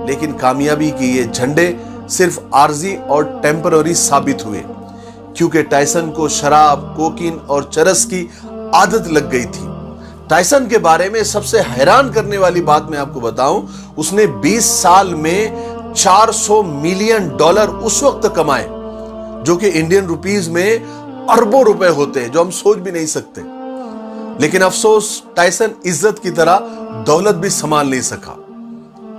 لیکن کامیابی کے یہ جھنڈے صرف عارضی اور ٹیمپرری ثابت ہوئے، کیونکہ ٹائسن کو شراب، کوکین اور چرس کی عادت لگ گئی تھی۔ ٹائسن کے بارے میں سب سے حیران کرنے والی بات میں آپ کو بتاؤں، اس نے 20 سال میں $400 ملین اس وقت کمائے، جو کہ انڈین روپیز میں اربوں روپے ہوتے ہیں، جو ہم سوچ بھی نہیں سکتے۔ لیکن افسوس، ٹائسن عزت کی طرح دولت بھی سنبھال نہیں سکا۔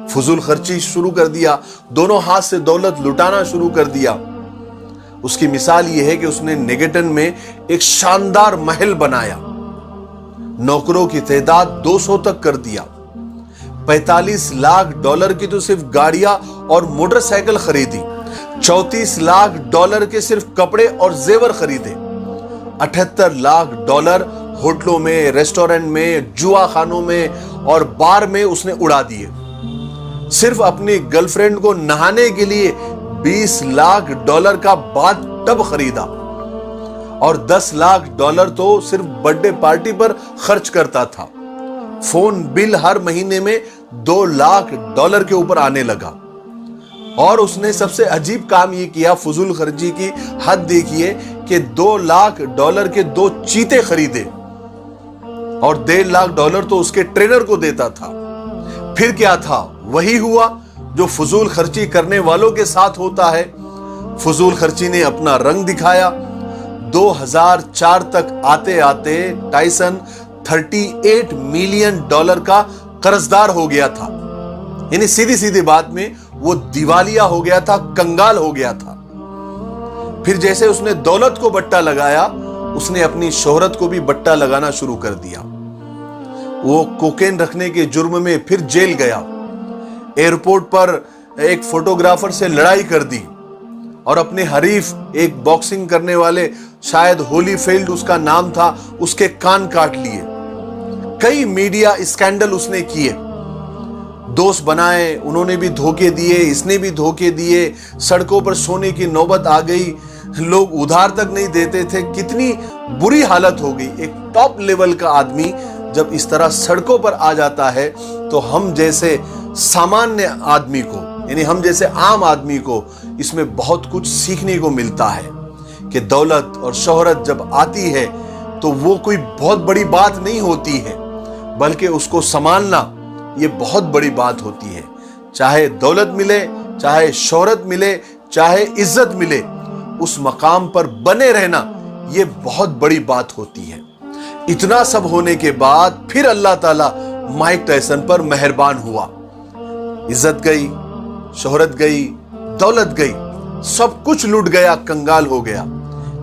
فضول خرچی شروع کر دیا، دونوں ہاتھ سے دولت لٹانا شروع کر دیا۔ اس کی مثال یہ ہے کہ اس نے نیگیٹن میں ایک شاندار محل بنایا، نوکروں کی تعداد 200 تک کر دیا، $45 لاکھ کی تو صرف گاڑیاں اور موٹر سائیکل خریدی، $34 لاکھ کے صرف کپڑے اور زیور خریدے، $78 لاکھ ہوٹلوں میں، ریسٹورنٹ میں، جوا خانوں میں اور بار میں اس نے اڑا دیے۔ صرف اپنی گرل فرینڈ کو نہانے کے لیے $20 لاکھ کا باتھ ٹب خریدا، اور $10 لاکھ تو صرف برتھ ڈے پارٹی پر خرچ کرتا تھا۔ فون بل ہر مہینے میں $2 لاکھ کے اوپر آنے لگا، اور اس نے سب سے عجیب کام یہ کیا، فضول خرچی کی حد دیکھیے کہ $2 لاکھ کے 2 چیتے خریدے، اور $1.5 لاکھ تو اس کے ٹرینر کو دیتا تھا۔ پھر کیا تھا؟ وہی ہوا جو فضول خرچی کرنے والوں کے ساتھ ہوتا ہے۔ فضول خرچی نے اپنا رنگ دکھایا۔ 2004 تک آتے آتے ٹائسن $38 ملین کا قرضدار ہو گیا تھا۔ یعنی سیدھی بات میں وہ دیوالیہ ہو گیا تھا، کنگال ہو گیا تھا۔ پھر جیسے اس نے دولت کو بٹا لگایا، اس نے اپنی شہرت کو بھی بٹا لگانا شروع کر دیا۔ وہ کوکین رکھنے کے جرم میں پھر جیل گیا، ایئرپورٹ پر ایک فوٹوگرافر سے لڑائی کر دی، اور اپنے حریف ایک باکسنگ کرنے والے، شاید ہولی فیلڈ اس کا نام تھا، اس کے کان کاٹ لیے۔ کئی میڈیا اسکینڈل اس نے کیے، دوست بنائے، انہوں نے بھی دھوکے دیے، اس نے بھی دھوکے دیے، سڑکوں پر سونے کی نوبت آ گئی، لوگ ادھار تک نہیں دیتے تھے، کتنی بری حالت ہو گئی۔ ایک ٹاپ لیول کا آدمی جب اس طرح سڑکوں پر آ جاتا ہے تو ہم جیسے سامانیہ آدمی کو، یعنی ہم جیسے عام آدمی کو اس میں بہت کچھ سیکھنے کو ملتا ہے کہ دولت اور شہرت جب آتی ہے تو وہ کوئی بہت بڑی بات نہیں ہوتی ہے، بلکہ اس کو سنبھالنا یہ بہت بڑی بات ہوتی ہے۔ چاہے دولت ملے، چاہے شہرت ملے، چاہے عزت ملے، اس مقام پر بنے رہنا یہ بہت بڑی بات ہوتی ہے۔ اتنا سب ہونے کے بعد پھر اللہ تعالیٰ مائک ٹائسن پر مہربان ہوا۔ عزت گئی، شہرت گئی، دولت گئی، سب کچھ لٹ گیا، کنگال ہو گیا،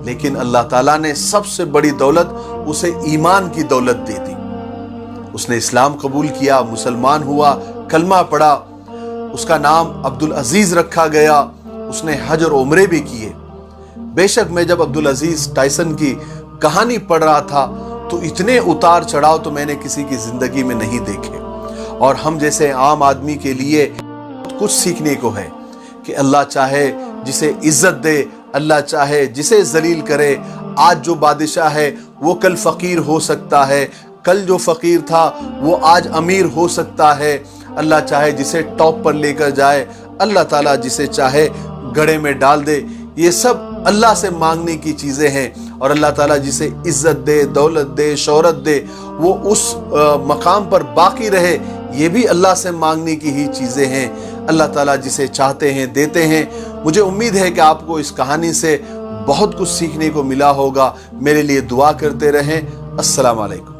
لیکن اللہ تعالیٰ نے سب سے بڑی دولت اسے ایمان کی دولت دے دی۔ اس نے اسلام قبول کیا، مسلمان ہوا، کلمہ پڑھا، اس کا نام عبدالعزیز رکھا گیا، اس نے حج اور عمرے بھی کیے۔ بے شک میں جب عبدالعزیز ٹائسن کی کہانی پڑھ رہا تھا تو اتنے اتار چڑھاؤ تو میں نے کسی کی زندگی میں نہیں دیکھے، اور ہم جیسے عام آدمی کے لیے کچھ سیکھنے کو ہے کہ اللہ چاہے جسے عزت دے، اللہ چاہے جسے ذلیل کرے۔ آج جو بادشاہ ہے وہ کل فقیر ہو سکتا ہے، کل جو فقیر تھا وہ آج امیر ہو سکتا ہے۔ اللہ چاہے جسے ٹاپ پر لے کر جائے، اللہ تعالیٰ جسے چاہے گڑھے میں ڈال دے۔ یہ سب اللہ سے مانگنے کی چیزیں ہیں، اور اللہ تعالیٰ جسے عزت دے، دولت دے، شہرت دے، وہ اس مقام پر باقی رہے، یہ بھی اللہ سے مانگنے کی ہی چیزیں ہیں۔ اللہ تعالیٰ جسے چاہتے ہیں دیتے ہیں۔ مجھے امید ہے کہ آپ کو اس کہانی سے بہت کچھ سیکھنے کو ملا ہوگا۔ میرے لیے دعا کرتے رہیں۔ السلام علیکم۔